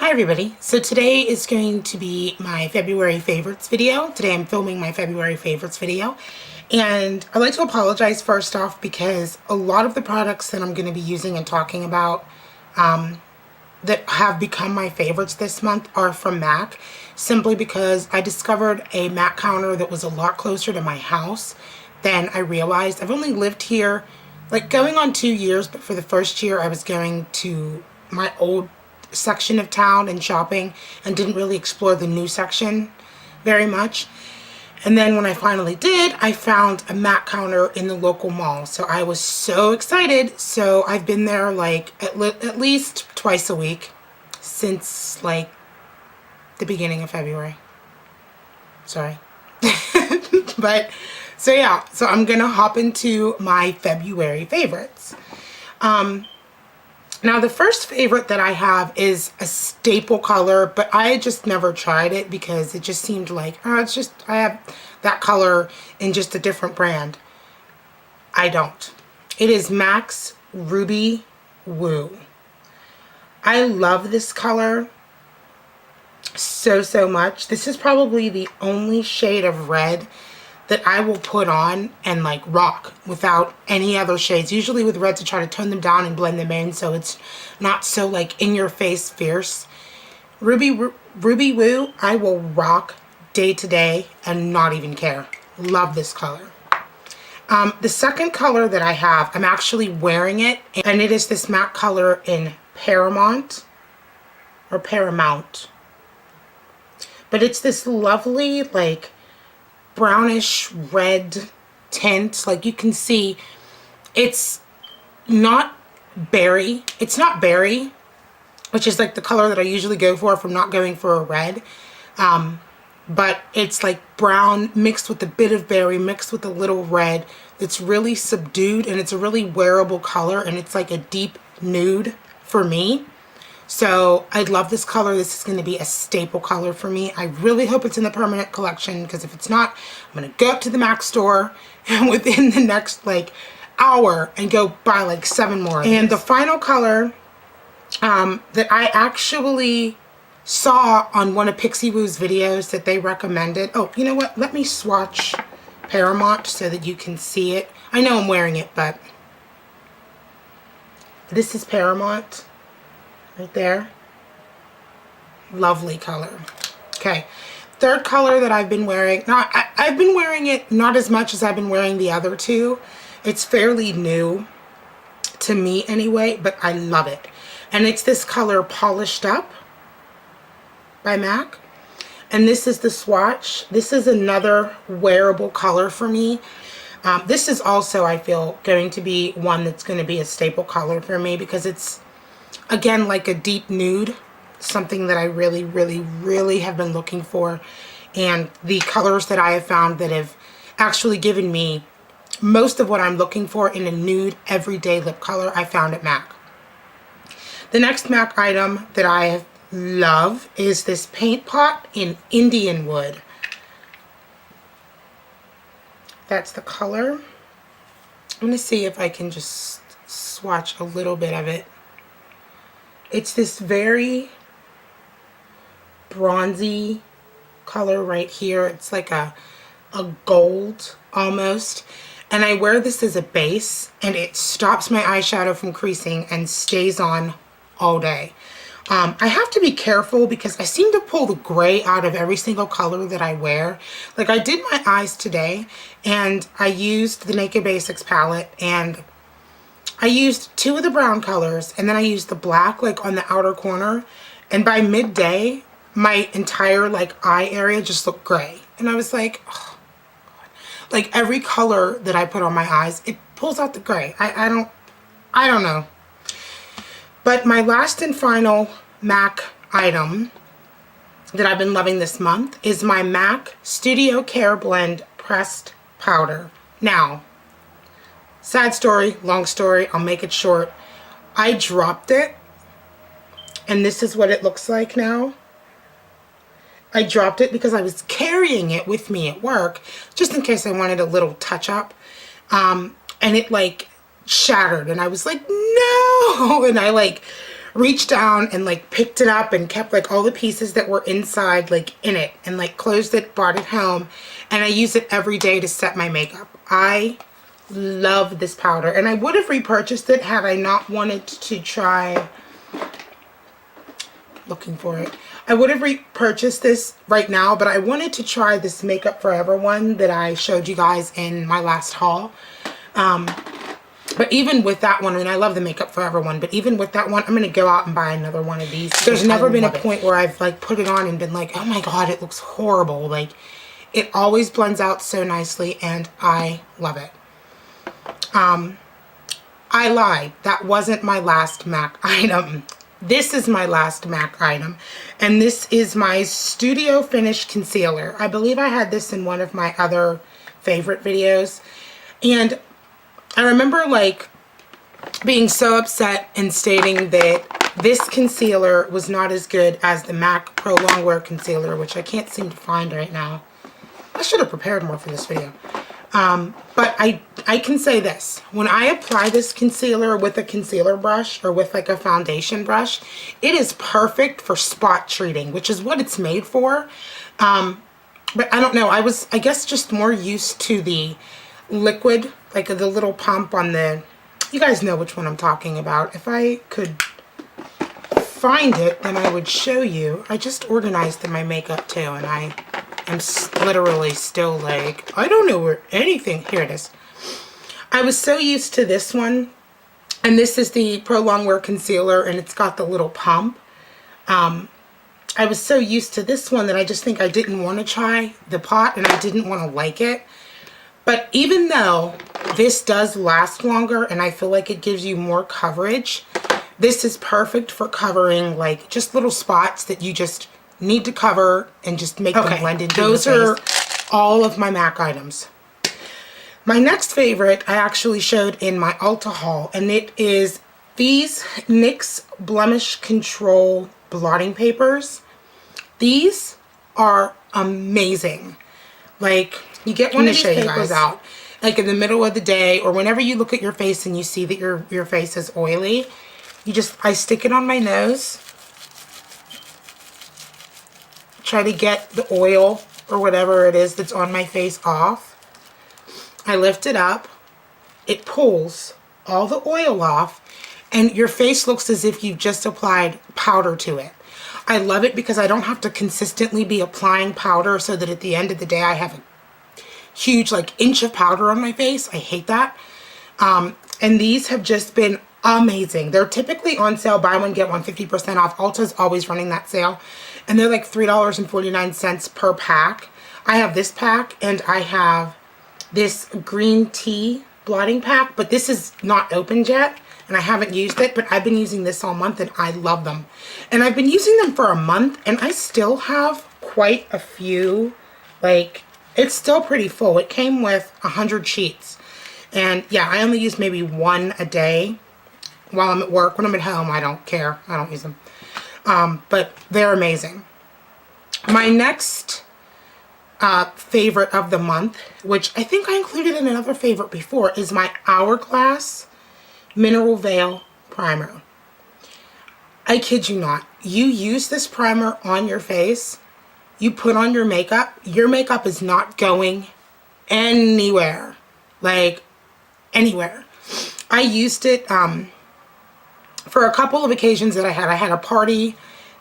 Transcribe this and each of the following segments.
Hi everybody. So today is going to be my February favorites video. Today I'm filming my February favorites video. And I'd like to apologize first off because a lot of the products that I'm going to be using and talking about that have become my favorites this month are from MAC, simply because I discovered a MAC counter that was a lot closer to my house than I realized. I've only lived here like going on 2 years, but for the first year I was going to my old section of town and shopping and didn't really explore the new section very much. And then when I finally did, I found a MAC counter in the local mall. So I was so excited. So I've been there like at least twice a week since like the beginning of February. Sorry. But so yeah, so I'm gonna hop into my February favorites. Now the first favorite that I have is a staple color, but I just never tried it because it just seemed like, oh, it's just, I have that color in just a different brand. I don't. It is MAC's Ruby Woo. I love this color so much. This is probably the only shade of red that I will put on and like rock without any other shades. Usually with reds I try to tone them down and blend them in so it's not so like in your face fierce. Ruby Woo I will rock day to day and not even care. Love this color. The second color that I have, I'm actually wearing it, and it is this matte color in Paramount or Paramount. But it's this lovely like brownish red tint. Like you can see it's not berry. It's not berry, which is like the color that I usually go for if I'm not going for a red. But it's like brown mixed with a bit of berry mixed with a little red. It's really subdued and it's a really wearable color, and it's like a deep nude for me. So I love this color. This is going to be a staple color for me. I really hope it's in the permanent collection, because if it's not, I'm going to go up to the MAC store and within the next like hour and go buy like 7 more. And the final color that I actually saw on one of Pixie Woo's videos that they recommended. Oh, you know what? Let me swatch Paramount so that you can see it. I know I'm wearing it, but this is Paramount. Right there. Lovely color. Okay. Third color that I've been wearing. Now, I've been wearing it not as much as I've been wearing the other two. It's fairly new to me anyway, but I love it. And it's this color Polished Up by MAC. And this is the swatch. This is another wearable color for me. This is also, I feel, going to be one that's going to be a staple color for me because it's, again, like a deep nude, something that I really have been looking for. And the colors that I have found that have actually given me most of what I'm looking for in a nude everyday lip color, I found at MAC. The next MAC item that I love is this paint pot in Indian Wood. That's the color. I'm going to see if I can just swatch a little bit of it. It's this very bronzy color right here. It's like a gold almost. And I wear this as a base and it stops my eyeshadow from creasing and stays on all day. I have to be careful because I seem to pull the gray out of every single color that I wear. Like I did my eyes today and I used the Naked Basics palette and I used 2 of the brown colors and then I used the black like on the outer corner, and by midday my entire like eye area just looked gray, and I was like, oh God. Like every color that I put on my eyes, it pulls out the gray. I don't know. But my last and final MAC item that I've been loving this month is my MAC Studio Care Blend Pressed Powder. Now, sad story, long story, I'll make it short. I dropped it, and this is what it looks like now. I dropped it because I was carrying it with me at work, just in case I wanted a little touch up. And it like shattered, and I was like, no! And I like reached down and like picked it up and kept like all the pieces that were inside like in it, and like closed it, brought it home, and I use it every day to set my makeup. I love this powder, and I would have repurchased it had I not wanted to try, looking for it. I would have repurchased this right now, but I wanted to try this Makeup Forever one that I showed you guys in my last haul. But even with that one, and I love the Makeup Forever one, but even with that one, I'm going to go out and buy another one of these. There's never been a point where I've like put it on and been like, oh my god, it looks horrible. Like, it always blends out so nicely, and I love it. I lied. That wasn't my last MAC item. This is my last MAC item, and this is my Studio Finish Concealer. I believe I had this in one of my other favorite videos, and I remember like being so upset and stating that this concealer was not as good as the MAC Pro Longwear Concealer, which I can't seem to find right now. I should have prepared more for this video. But I can say this. When I apply this concealer with a concealer brush or with like a foundation brush, it is perfect for spot treating, which is what it's made for. But I don't know. I was, I guess, just more used to the liquid, like the little pump on the, you guys know which one I'm talking about. If I could find it, then I would show you. I just organized my makeup too, and I am literally still like, I don't know where anything, here it is. I was so used to this one, and this is the Pro Longwear Concealer, and it's got the little pump. I was so used to this one that I just think I didn't want to try the pot, and I didn't want to like it. But even though this does last longer, and I feel like it gives you more coverage, this is perfect for covering like just little spots that you just need to cover and just make them blend into your face. Those are all of my MAC items. My next favorite I actually showed in my Ulta haul, and it is these NYX Blemish Control blotting papers. These are amazing. Like, you get one of these papers out like in the middle of the day, or whenever you look at your face and you see that your face is oily, I stick it on my nose, try to get the oil or whatever it is that's on my face off. I lift it up, it pulls all the oil off, and your face looks as if you've just applied powder to it. I love it because I don't have to consistently be applying powder so that at the end of the day I have a huge like inch of powder on my face. I hate that. And these have just been amazing. They're typically on sale, buy one get one 50% off. Ulta's always running that sale, and they're like $3.49 per pack. I have this pack, and I have this green tea blotting pack, but this is not opened yet, and I haven't used it, but I've been using this all month, and I love them. And I've been using them for a month, and I still have quite a few. Like, it's still pretty full. It came with 100 sheets. And yeah, I only use maybe one a day while I'm at work. When I'm at home, I don't care. I don't use them. But they're amazing. My next favorite of the month, which I think I included in another favorite before, is my Hourglass Mineral Veil Primer. I kid you not. You use this primer on your face, you put on your makeup is not going anywhere. Like, anywhere. I used it for a couple of occasions that I had. I had a party,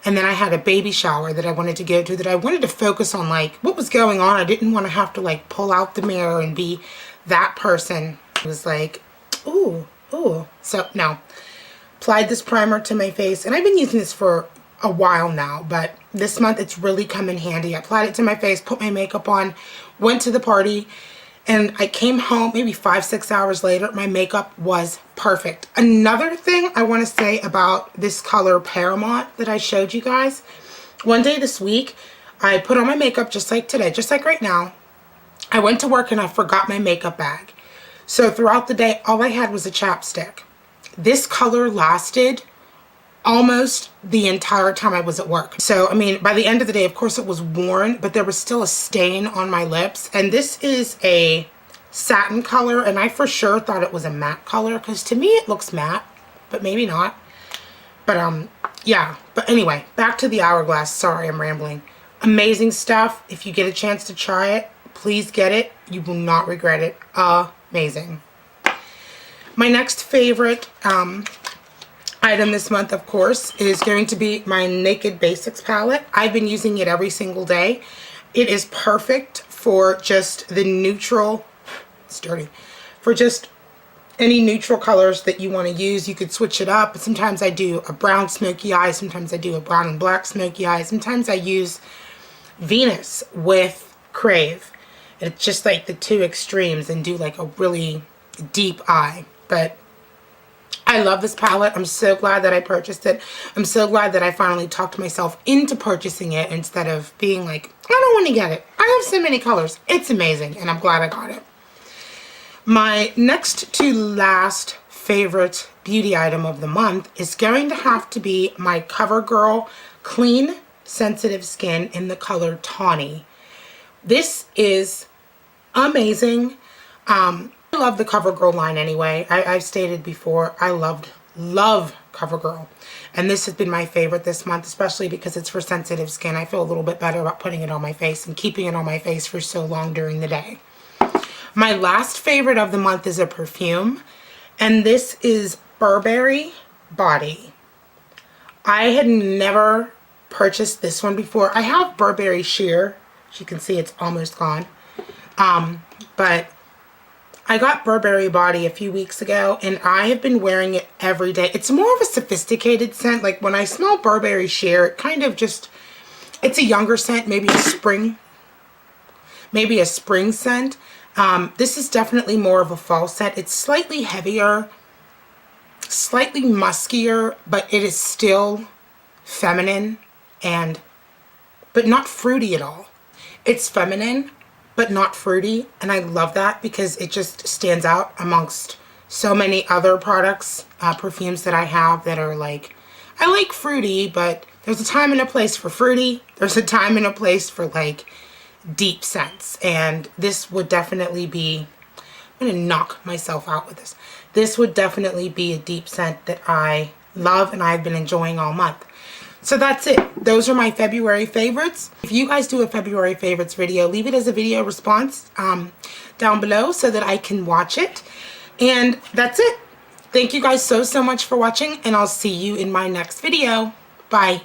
and then I had a baby shower that I wanted to go to, that I wanted to focus on like what was going on. I didn't want to have to like pull out the mirror and be that person. It was like, ooh. So no, applied this primer to my face, and I've been using this for a while now, but this month it's really come in handy. I applied it to my face, put my makeup on, went to the party, and I came home maybe 5-6 hours later. My makeup was perfect. Another thing I want to say about this color Paramount that I showed you guys. One day this week, I put on my makeup just like today, just like right now. I went to work and I forgot my makeup bag. So throughout the day, all I had was a chapstick. This color lasted almost the entire time I was at work. So, I mean, by the end of the day, of course it was worn, but there was still a stain on my lips. And this is a satin color, and I for sure thought it was a matte color, because to me it looks matte, but maybe not. But yeah. But anyway, back to the Hourglass. Sorry, I'm rambling. Amazing stuff. If you get a chance to try it, please get it. You will not regret it. Amazing. My next favorite item this month, of course, is going to be my Naked Basics palette. I've been using it every single day. It is perfect for just the neutral, it's dirty, for just any neutral colors that you want to use. You could switch it up. Sometimes I do a brown smoky eye. Sometimes I do a brown and black smoky eye. Sometimes I use Venus with Crave. It's just like the two extremes and do like a really deep eye. But I love this palette. I'm so glad that I purchased it. I'm so glad that I finally talked myself into purchasing it instead of being like, I don't want to get it. I have so many colors. It's amazing, and I'm glad I got it. My next to last favorite beauty item of the month is going to have to be my CoverGirl Clean Sensitive Skin in the color Tawny. This is amazing. I love the CoverGirl line anyway. I've stated before, I love CoverGirl. And this has been my favorite this month, especially because it's for sensitive skin. I feel a little bit better about putting it on my face and keeping it on my face for so long during the day. My last favorite of the month is a perfume, and this is Burberry Body. I had never purchased this one before. I have Burberry Sheer. As you can see, it's almost gone. But I got Burberry Body a few weeks ago, and I have been wearing it every day. It's more of a sophisticated scent. Like when I smell Burberry Sheer, it kind of just, it's a younger scent, maybe a spring scent. This is definitely more of a fall scent. It's slightly heavier, slightly muskier, but it is still feminine but not fruity at all. It's feminine, but not fruity, and I love that because it just stands out amongst so many other products, perfumes that I have that are like, I like fruity, but there's a time and a place for fruity. There's a time and a place for like deep scents, and this would definitely be, I'm gonna knock myself out with this. This would definitely be a deep scent that I love and I've been enjoying all month. So that's it. Those are my February favorites. If you guys do a February favorites video, leave it as a video response down below so that I can watch it. And that's it. Thank you guys so much for watching, and I'll see you in my next video. Bye.